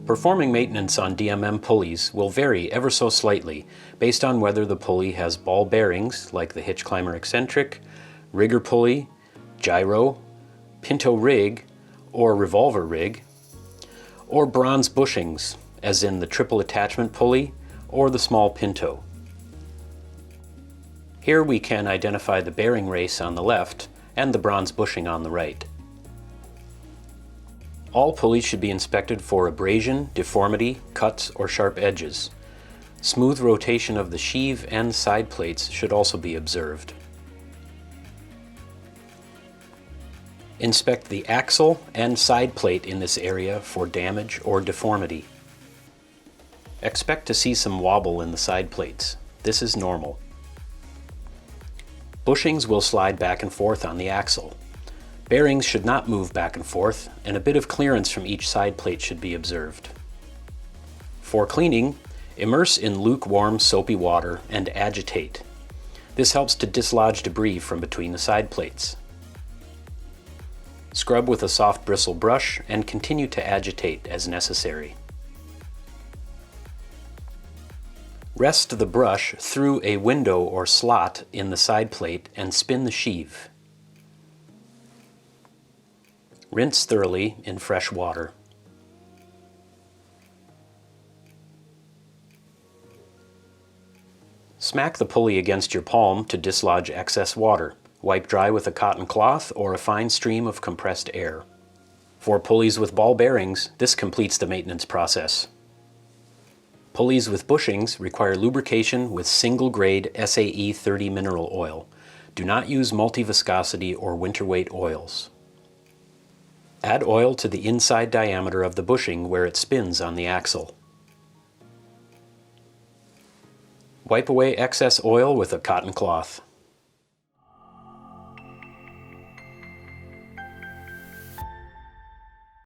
Performing maintenance on DMM pulleys will vary ever so slightly based on whether the pulley has ball bearings like the hitch climber eccentric, rigger pulley, gyro, pinto rig or revolver rig, or bronze bushings as in the triple attachment pulley or the small pinto. Here we can identify the bearing race on the left and the bronze bushing on the right. All pulleys should be inspected for abrasion, deformity, cuts, or sharp edges. Smooth rotation of the sheave and side plates should also be observed. Inspect the axle and side plate in this area for damage or deformity. Expect to see some wobble in the side plates. This is normal. Bushings will slide back and forth on the axle. Bearings should not move back and forth, and a bit of clearance from each side plate should be observed. For cleaning, immerse in lukewarm soapy water and agitate. This helps to dislodge debris from between the side plates. Scrub with a soft bristle brush and continue to agitate as necessary. Rest the brush through a window or slot in the side plate and spin the sheave. Rinse thoroughly in fresh water. Smack the pulley against your palm to dislodge excess water. Wipe dry with a cotton cloth or a fine stream of compressed air. For pulleys with ball bearings, this completes the maintenance process. Pulleys with bushings require lubrication with single-grade SAE 30 mineral oil. Do not use multi-viscosity or winter weight oils. Add oil to the inside diameter of the bushing where it spins on the axle. Wipe away excess oil with a cotton cloth.